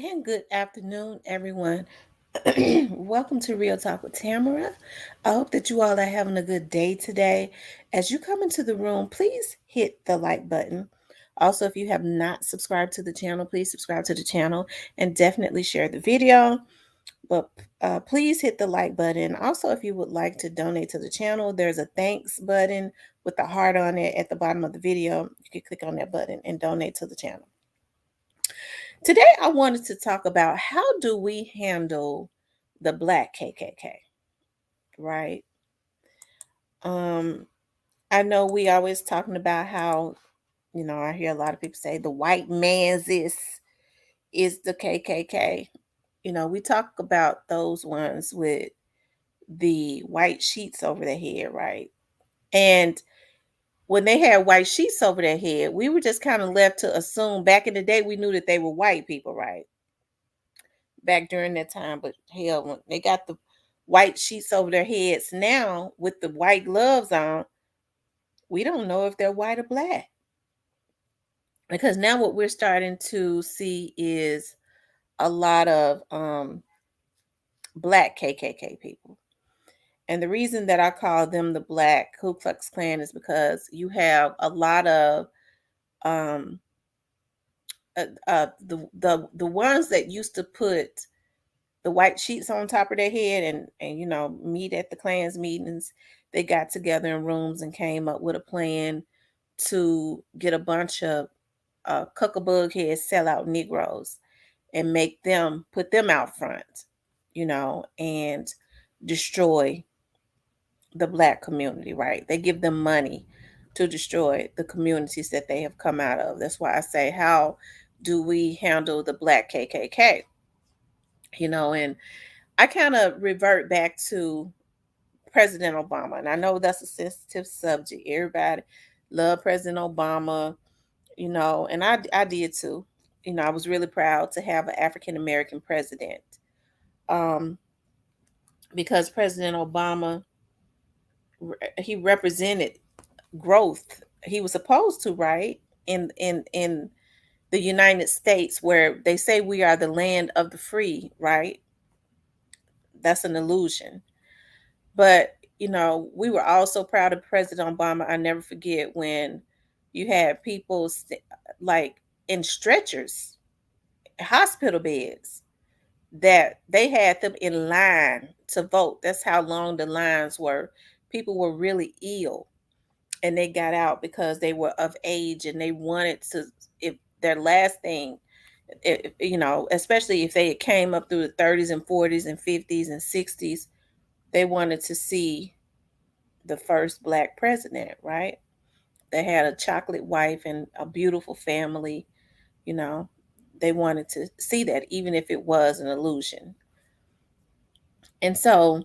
And good afternoon, everyone. Welcome to Real Talk with Tamara. I hope that you all are having a good day today. As you come into the room, please hit the like button. Also, if you have not subscribed to the channel, please subscribe to the channel and definitely share the video. But please hit the like button. Also, if you would like to donate to the channel, there's a thanks button with the heart on it at the bottom of the video. You can click on that button and donate to the channel. Today, I wanted to talk about how do we handle the Black KKK, right? Um, I know we always talking about how, I hear a lot of people say the white man's is the KKK. We talk about those ones with the white sheets over their head, right? And when they had white sheets over their head, we were just kind of left to assume back in the day we knew that they were white people, right? Back during that time, but hell, when they got the white sheets over their heads now with the white gloves on, we don't know if they're white or black. Because now what we're starting to see is a lot of black KKK people. And the reason that I call them the Black Ku Klux Klan is because you have a lot of um, the ones that used to put the white sheets on top of their head and meet at the Klans meetings. They got together in rooms and came up with a plan to get a bunch of cuckabug head sellout Negroes and make them put them out front, and destroy the black community, right? They give them money to destroy the communities that they have come out of. That's why I say, how do we handle the Black KKK? And I kind of revert back to President Obama. And I know that's a sensitive subject. Everybody love President Obama, and I did too. I was really proud to have an African American president. Um, because President Obama, he represented growth. He was supposed to, right? In the United States, where they say we are the land of the free, right? That's an illusion. But, we were all so proud of President Obama. I never forget when you had people like in stretchers, hospital beds, that they had them in line to vote. That's how long the lines were. People were really ill and they got out because they were of age and they wanted to, if their last thing, especially if they came up through the 30s and 40s and 50s and 60s, they wanted to see the first black president, right? They had a chocolate wife and a beautiful family, you know. They wanted to see that, even if it was an illusion. And so,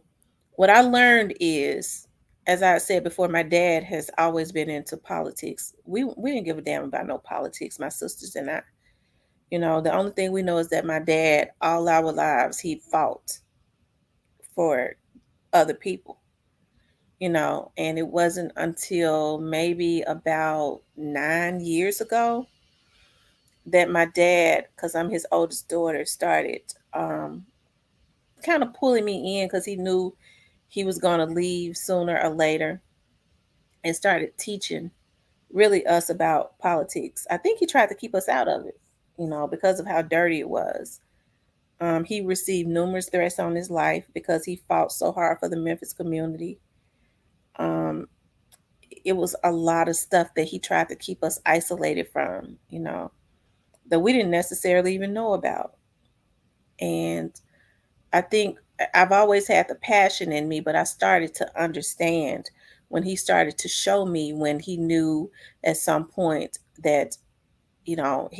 what I learned is, as I said before, my dad has always been into politics. We didn't give a damn about no politics, my sisters and I. The only thing we know is that my dad, all our lives, he fought for other people. And it wasn't until maybe about 9 years ago that my dad, because I'm his oldest daughter, started kind of pulling me in because he knew he was going to leave sooner or later, and started teaching really us about politics. I think he tried to keep us out of it, because of how dirty it was. He received numerous threats on his life because he fought so hard for the Memphis community. Um, it was a lot of stuff that he tried to keep us isolated from, that we didn't necessarily even know about. And I think I've always had the passion in me, but I started to understand when he started to show me, when he knew at some point that, he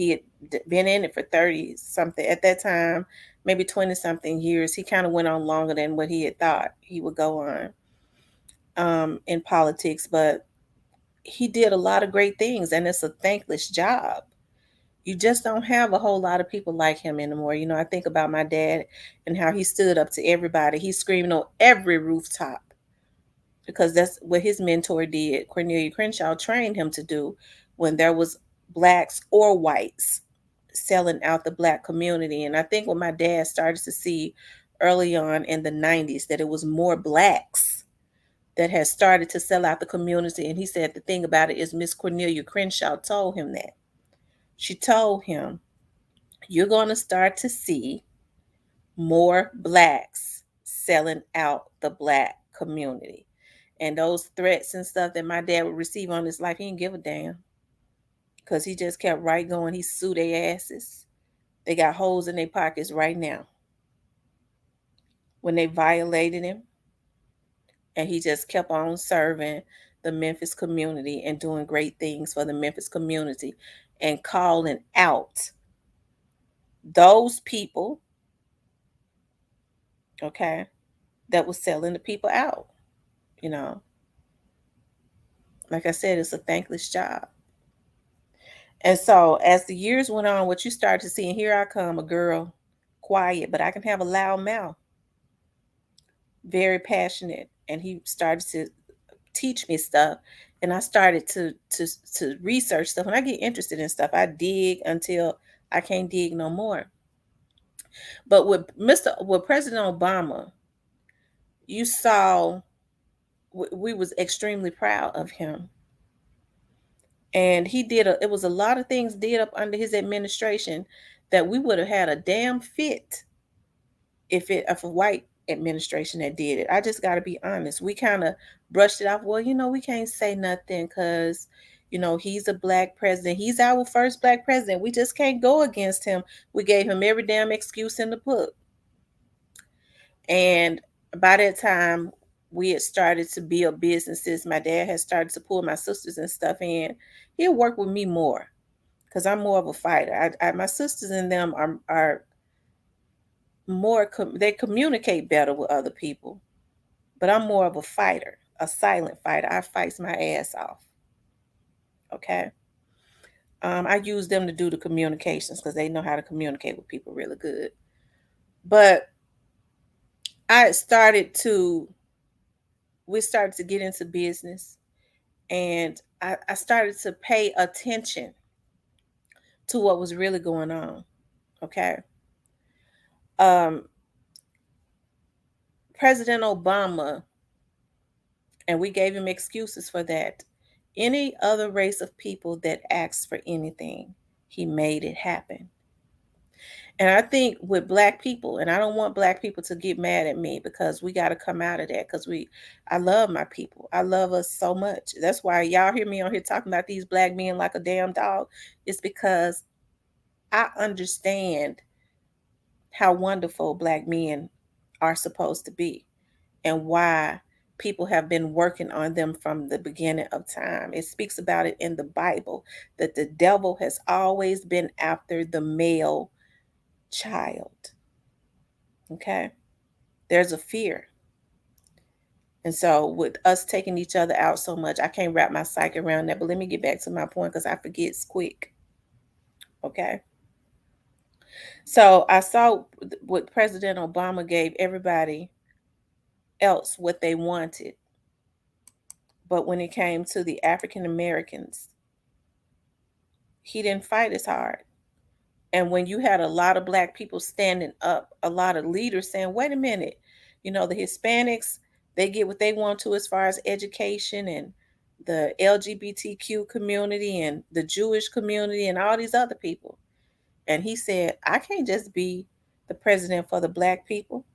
had been in it for 30 something at that time, maybe 20 something years. He kind of went on longer than what he had thought he would go on in politics, but he did a lot of great things, and it's a thankless job. You just don't have a whole lot of people like him anymore. I think about my dad and how he stood up to everybody. He screamed on every rooftop because that's what his mentor did. Cornelia Crenshaw trained him to do when there was blacks or whites selling out the black community. And I think what my dad started to see early on in the 90s, that it was more blacks that had started to sell out the community. And he said the thing about it is Miss Cornelia Crenshaw told him that. She told him, you're going to start to see more blacks selling out the black community. And those threats and stuff that my dad would receive on his life, he didn't give a damn. Because he just kept right going. He sued their asses. They got holes in their pockets right now when they violated him. And he just kept on serving the Memphis community and doing great things for the Memphis community and calling out those people, okay, that was selling the people out. You know, like I said, it's a thankless job. And so as the years went on, what you start to see, and here I come, a girl, quiet, but I can have a loud mouth, very passionate. And he started to teach me stuff. And I started to research stuff. When I get interested in stuff, I dig until I can't dig no more. But with President Obama, you saw we was extremely proud of him. And it was a lot of things did up under his administration that we would have had a damn fit if a white administration that did it. I just got to be honest. We kind of brushed it off. Well, we can't say nothing because he's a black president. He's our first black president. We just can't go against him. We gave him every damn excuse in the book. And by that time, we had started to build businesses. My dad had started to pull my sisters and stuff in. He'll work with me more because I'm more of a fighter. My sisters and them are more, they communicate better with other people, but I'm more of a fighter, a silent fighter. I fight my ass off. Okay. I use them to do the communications because they know how to communicate with people really good. But we started to get into business, and I started to pay attention to what was really going on. Okay. Um, President Obama, and we gave him excuses for that. Any other race of people that asked for anything, he made it happen. And I think with black people, and I don't want black people to get mad at me because we got to come out of that because I love my people. I love us so much. That's why y'all hear me on here talking about these black men like a damn dog. It's because I understand how wonderful black men are supposed to be and why people have been working on them from the beginning of time. It speaks about it in the Bible that the devil has always been after the male child. Okay? There's a fear. And so with us taking each other out so much, I can't wrap my psyche around that. But let me get back to my point because I forget quick. Okay? So I saw what President Obama gave everybody else what they wanted. But when it came to the African Americans, he didn't fight as hard. And when you had a lot of black people standing up, a lot of leaders saying, wait a minute, the Hispanics, they get what they want to as far as education and the LGBTQ community and the Jewish community and all these other people. And he said, I can't just be the president for the black people.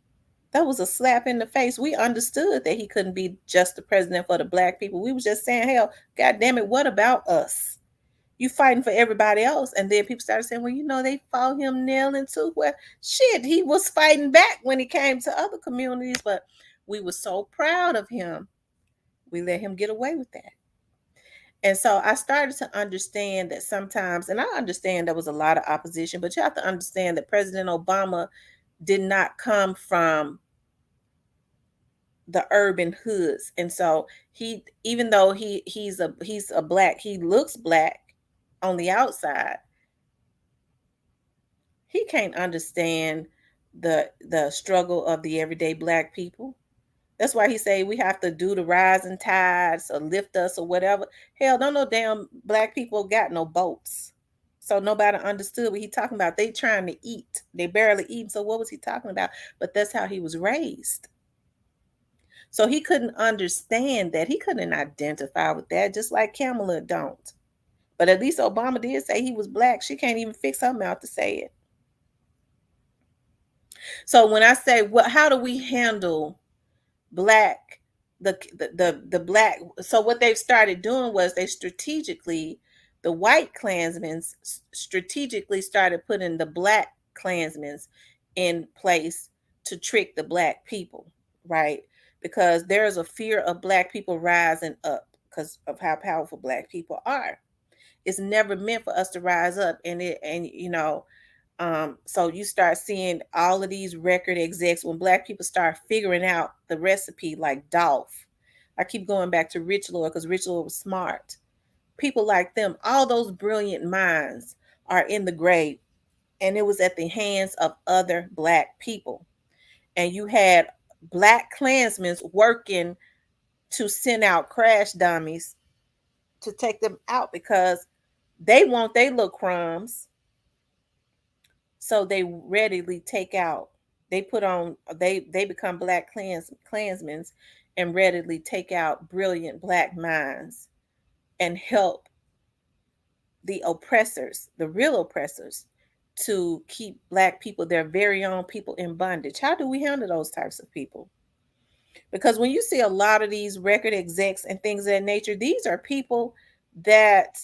That was a slap in the face. We understood that he couldn't be just the president for the black people. We was just saying, hell, God damn it, what about us? You fighting for everybody else. And then people started saying, well, they fought him nailing too. Well, shit, he was fighting back when it came to other communities, but we were so proud of him. We let him get away with that. And so I started to understand that sometimes, and I understand there was a lot of opposition, but you have to understand that President Obama did not come from the urban hoods. And so even though he's a black, he looks black on the outside, he can't understand the struggle of the everyday black people. That's why he say we have to do the rising tides or lift us or whatever. Hell, don't no damn black people got no boats. So nobody understood what he talking about. They trying to eat. They barely eating. So what was he talking about? But that's how he was raised. So he couldn't understand that. He couldn't identify with that, just like Kamala don't. But at least Obama did say he was black. She can't even fix her mouth to say it. So when I say what, how do we handle black the black? So what they've started doing was they strategically, the white Klansmen strategically started putting the black Klansmen in place to trick the black people, right? Because there's a fear of black people rising up because of how powerful black people are. It's never meant for us to rise up, and so you start seeing all of these record execs when black people start figuring out the recipe, like Dolph. I keep going back to Rich Lord because Rich Lord was smart. People like them, all those brilliant minds are in the grave, and it was at the hands of other black people. And you had black Klansmen working to send out crash dummies to take them out because they want their little crumbs. So they readily take out. They put on. They become black Klansmen and readily take out brilliant black minds and help the oppressors, the real oppressors, to keep black people, their very own people, in bondage. How do we handle those types of people? Because when you see a lot of these record execs and things of that nature, these are people that,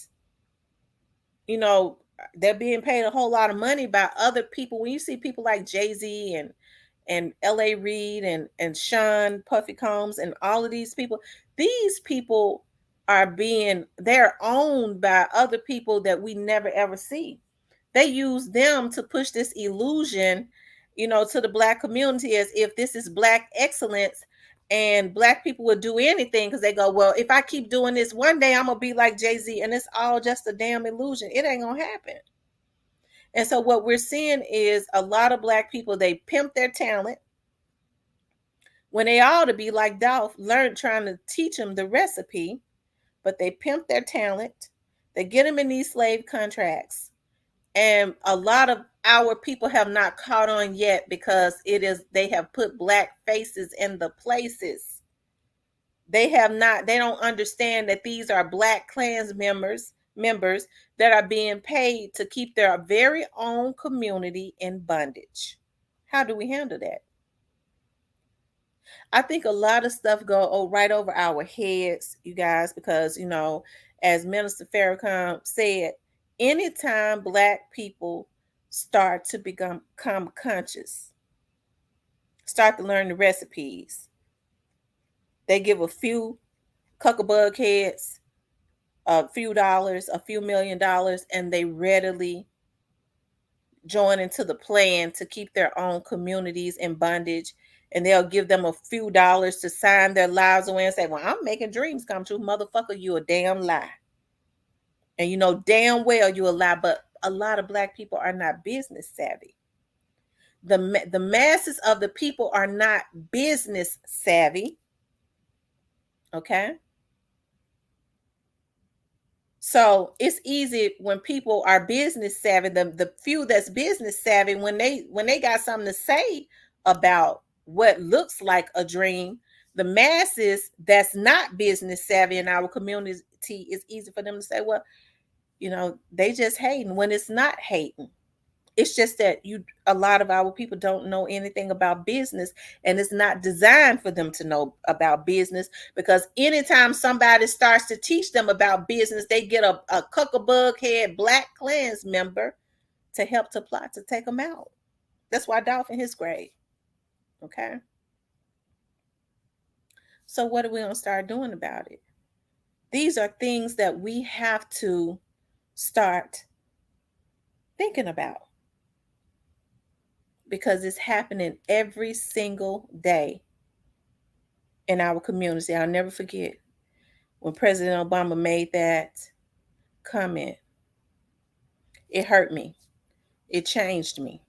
you know, they're being paid a whole lot of money by other people. When you see people like Jay-Z and L.A. Reid and Sean Puffy Combs and all of these people they're owned by other people that we never ever see. They use them to push this illusion, to the black community, as if this is black excellence and black people would do anything because they go, well, if I keep doing this, one day I'm gonna be like Jay-Z, and it's all just a damn illusion. It ain't gonna happen. And so what we're seeing is a lot of black people, they pimp their talent when they ought to be like Dolph, trying to teach them the recipe, but they pimp their talent. They get them in these slave contracts. And a lot of our people have not caught on yet because they have put black faces in the places. They don't understand that these are black Klans members that are being paid to keep their very own community in bondage. How do we handle that? I think a lot of stuff go right over our heads, you guys, because as Minister Farrakhan said, anytime black people start to become conscious, start to learn the recipes, they give a few cuckabug heads a few dollars, a few $1,000,000, and they readily join into the plan to keep their own communities in bondage. And they'll give them a few dollars to sign their lives away and say, well, I'm making dreams come true. Motherfucker, you a damn lie. And you know damn well you a lie, but a lot of black people are not business savvy. The masses of the people are not business savvy. Okay. So it's easy when people are business savvy, the few that's business savvy, when they got something to say about what looks like a dream, the masses that's not business savvy in our community, it's easy for them to say, well, they just hating, when it's not hating. It's just that a lot of our people don't know anything about business, and it's not designed for them to know about business, because anytime somebody starts to teach them about business, they get a cuckabug head black Klans member to help to plot to take them out. That's why Dolph in his grave. Okay. So what are we gonna start doing about it? These are things that we have to start thinking about, because it's happening every single day in our community. I'll never forget when President Obama made that comment. It hurt me. It changed me.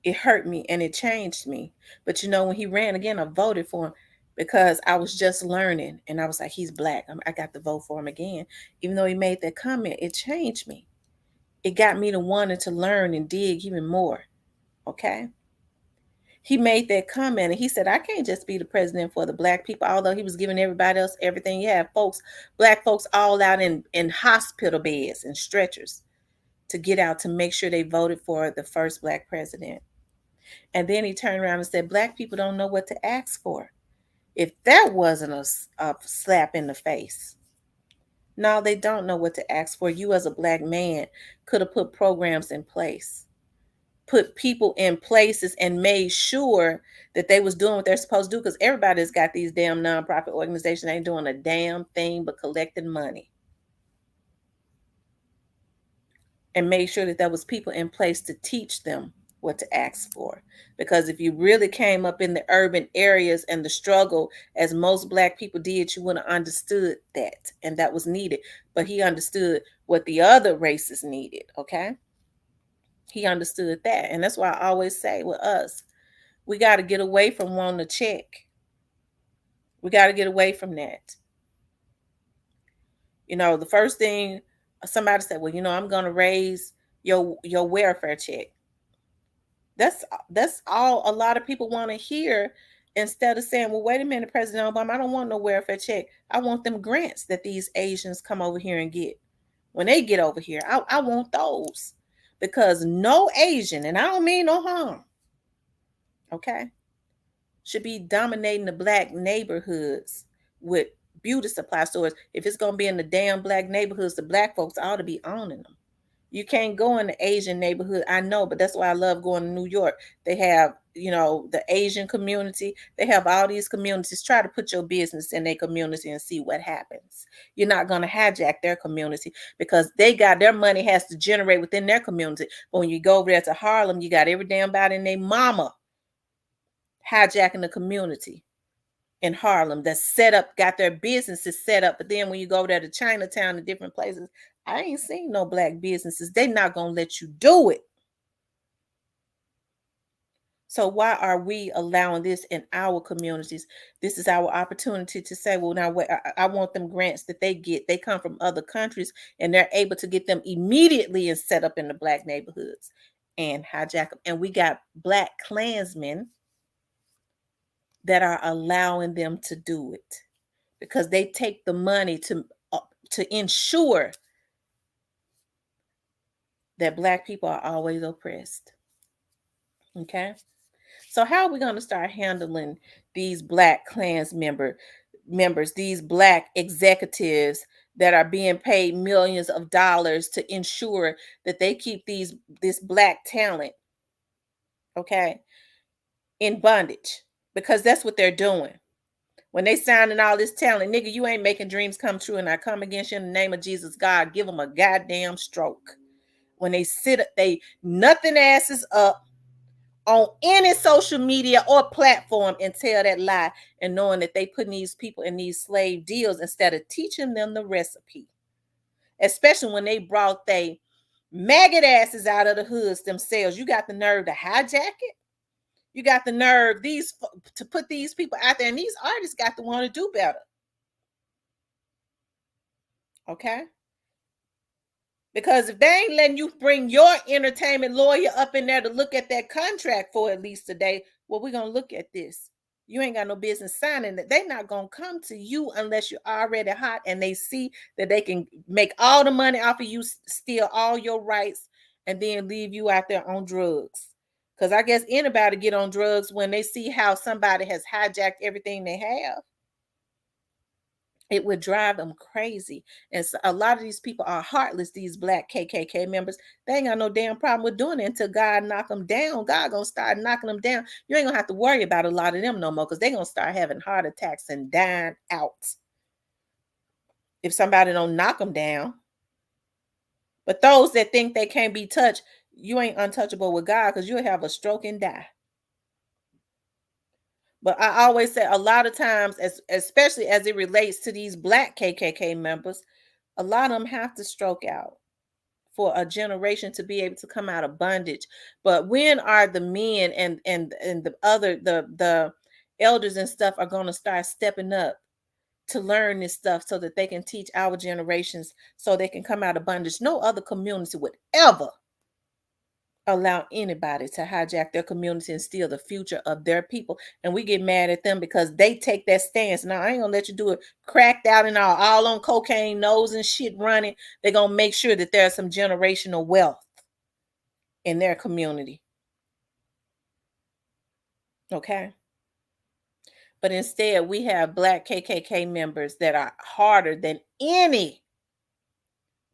It hurt me and it changed me. But when he ran again, I voted for him. because I was just learning and I was like, he's black. I got to vote for him again. Even though he made that comment, it changed me. It got me to wanting to learn and dig even more. Okay. He made that comment and he said, I can't just be the president for the black people, although he was giving everybody else everything. You have folks, black folks all out in hospital beds and stretchers to get out to make sure they voted for the first black president. And then he turned around and said, black people don't know what to ask for. If that wasn't a slap in the face. No, they don't know what to ask for. You as a black man could have put programs in place, put people in places and made sure that they was doing what they're supposed to do, because everybody's got these damn nonprofit organizations ain't doing a damn thing but collecting money. And made sure that there was people in place to teach them what to ask for. Because if you really came up in the urban areas and the struggle as most black people did, you would have understood that, and that was needed. But he understood what the other races needed. Okay, he understood that. And that's why I always say with us, we got to get away from wanting to check. We got to get away from that. You know, the first thing somebody said, well, you know, I'm going to raise your welfare check. That's all a lot of people want to hear, instead of saying, well, wait a minute, President Obama, I don't want no welfare check. I want them grants that these Asians come over here and get. When they get over here, I want those. Because no Asian, and I don't mean no harm, okay, should be dominating the black neighborhoods with beauty supply stores. If it's going to be in the damn black neighborhoods, the black folks ought to be owning them. You can't go in the Asian neighborhood. I know, but that's why I love going to New York. They have, you know, the Asian community. They have all these communities. Try to put your business in their community and see what happens. You're not going to hijack their community, because they got their money has to generate within their community. But when you go over there to Harlem, you got every damn body and their mama hijacking the community in Harlem that's set up, got their businesses set up. But then when you go there to Chinatown and different places, I ain't seen no black businesses. They not gonna let you do it. So why are we allowing this in our communities? This is our opportunity to say, well, now I want them grants that they get. They come from other countries and they're able to get them immediately and set up in the black neighborhoods and hijack them. And we got black Klansmen that are allowing them to do it, because they take the money to ensure that black people are always oppressed. Okay, so how are we going to start handling these black members, these black executives that are being paid millions of dollars to ensure that they keep this black talent, okay, in bondage? Because that's what they're doing. When they signing all this talent, nigga, you ain't making dreams come true, and I come against you in the name of Jesus, God, give them a goddamn stroke. When they they nothing asses up on any social media or platform and tell that lie, and knowing that they putting these people in these slave deals instead of teaching them the recipe. Especially when they brought they maggot asses out of the hoods themselves. You got the nerve to hijack it. You got the nerve to put these people out there, and these artists got to want to do better. Okay? Because if they ain't letting you bring your entertainment lawyer up in there to look at that contract for at least today, well, we're going to look at this. You ain't got no business signing that. They're not going to come to you unless you're already hot and they see that they can make all the money off of you, steal all your rights, and then leave you out there on drugs. Because I guess anybody get on drugs when they see how somebody has hijacked everything they have. It would drive them crazy. And so a lot of these people are heartless, these black KKK members. They ain't got no damn problem with doing it until God knock them down. God gonna start knocking them down. You ain't gonna have to worry about a lot of them no more, because they're gonna start having heart attacks and dying out if somebody don't knock them down. But those that think they can't be touched, you ain't untouchable with God, because you'll have a stroke and die. But I always say, a lot of times, especially as it relates to these black KKK members, a lot of them have to stroke out for a generation to be able to come out of bondage. But when are the men and the other the elders and stuff are going to start stepping up to learn this stuff so that they can teach our generations so they can come out of bondage. No other community would ever allow anybody to hijack their community and steal the future of their people. And we get mad at them because they take that stance. Now, I ain't gonna let you do it cracked out and all on cocaine, nose and shit running. They're gonna make sure that there's some generational wealth in their community. Okay. But instead, we have black KKK members that are harder than any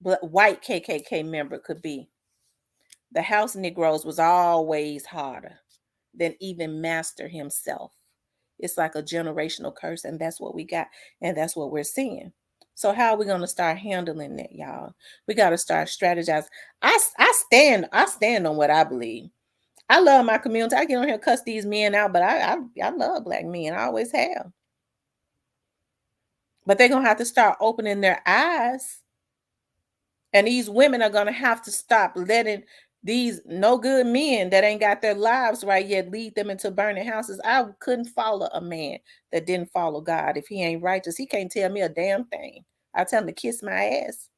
white KKK member could be. The house Negroes was always harder than even Master himself. It's like a generational curse, and that's what we got, and that's what we're seeing. So how are we going to start handling that, y'all? We got to start strategizing. I stand on what I believe. I love my community. I get on here and cuss these men out, but I love black men. I always have. But they're gonna have to start opening their eyes. And these women are going to have to stop letting these no good men that ain't got their lives right yet lead them into burning houses. I couldn't follow a man that didn't follow God. If he ain't righteous, he can't tell me a damn thing. I tell him to kiss my ass.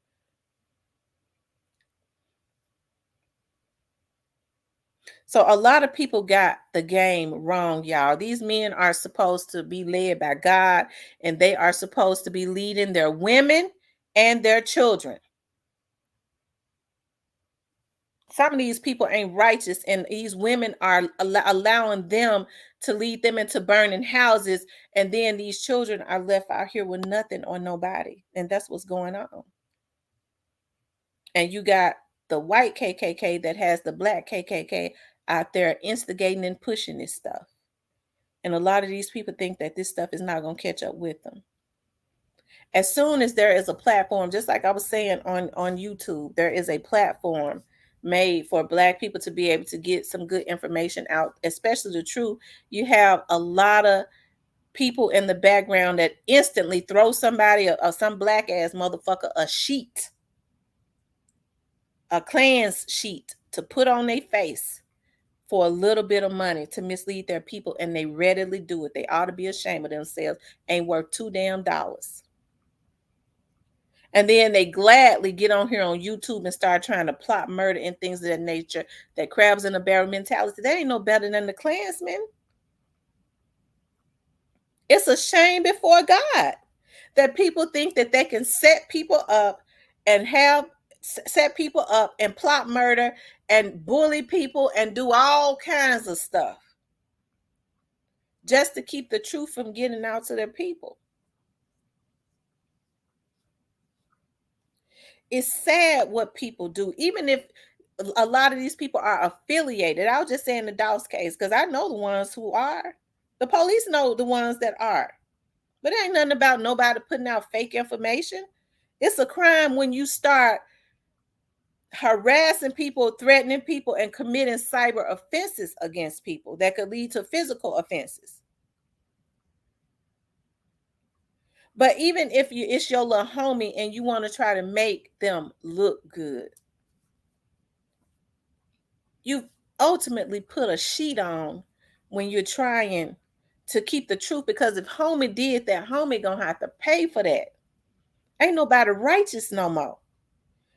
So a lot of people got the game wrong, y'all. These men are supposed to be led by God, and they are supposed to be leading their women and their children. Some of these people ain't righteous, and these women are allowing them to lead them into burning houses, and then these children are left out here with nothing or nobody, and that's what's going on. And you got the white KKK that has the black KKK out there instigating and pushing this stuff, and a lot of these people think that this stuff is not going to catch up with them. As soon as there is a platform, just like I was saying on YouTube, there is a platform made for black people to be able to get some good information out, especially the truth. You have a lot of people in the background that instantly throw somebody or some black ass motherfucker a sheet, a Klan's sheet to put on their face for a little bit of money to mislead their people, and they readily do it. They ought to be ashamed of themselves. Ain't worth $2 damn. And then they gladly get on here on YouTube and start trying to plot murder and things of that nature. That crabs in a barrel mentality. They ain't no better than the Klansmen. It's a shame before God that people think that they can set people up and set people up and plot murder and bully people and do all kinds of stuff just to keep the truth from getting out to their people. It's sad what people do, even if a lot of these people are affiliated. I was just saying the Dawes case because I know the ones who are. The police know the ones that are. But it ain't nothing about nobody putting out fake information. It's a crime when you start harassing people, threatening people, and committing cyber offenses against people that could lead to physical offenses. But even if it's your little homie and you want to try to make them look good, you ultimately put a sheet on when you're trying to keep the truth, because if homie did that, homie gonna have to pay for that. Ain't nobody righteous no more.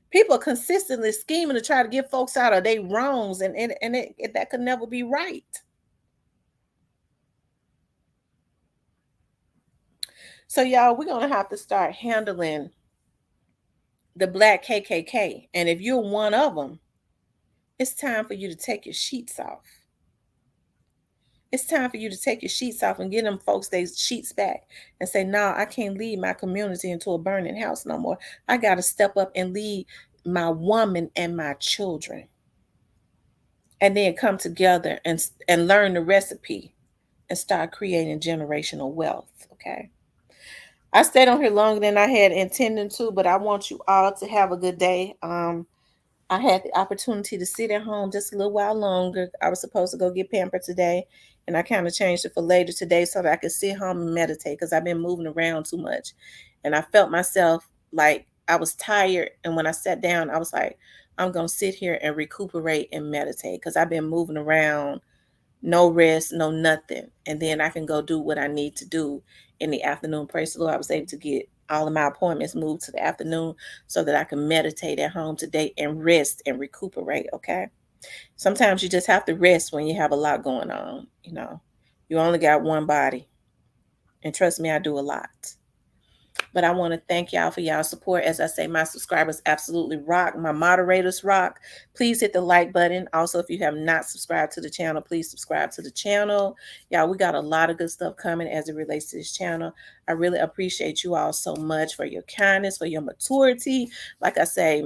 People are consistently scheming to try to get folks out of their wrongs, and that could never be right. So y'all, we're gonna have to start handling the black KKK, and if you're one of them, it's time for you to take your sheets off. It's time for you to take your sheets off and get them folks their sheets back and say, no, I can't lead my community into a burning house no more. I got to step up and lead my woman and my children. And then come together and learn the recipe and start creating generational wealth. Okay. I stayed on here longer than I had intended to, but I want you all to have a good day. I had the opportunity to sit at home just a little while longer. I was supposed to go get pampered today, and I kind of changed it for later today so that I could sit home and meditate because I've been moving around too much. And I felt myself like I was tired. And when I sat down, I was like, I'm going to sit here and recuperate and meditate because I've been moving around no rest, no nothing. And then I can go do what I need to do in the afternoon. Praise the Lord, I was able to get all of my appointments moved to the afternoon so that I can meditate at home today and rest and recuperate. Okay. Sometimes you just have to rest when you have a lot going on. You only got one body. And trust me, I do a lot. But I want to thank y'all for y'all support. As I say, my subscribers absolutely rock. My moderators rock. Please hit the like button. Also, if you have not subscribed to the channel, please subscribe to the channel. Y'all, we got a lot of good stuff coming as it relates to this channel. I really appreciate you all so much for your kindness, for your maturity. Like I say,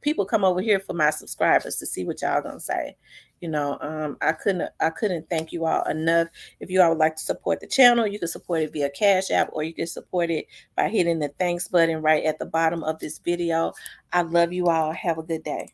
people come over here for my subscribers to see what y'all gonna say. I couldn't thank you all enough. If you all would like to support the channel, you can support it via Cash App, or you can support it by hitting the thanks button right at the bottom of this video. I love you all. Have a good day.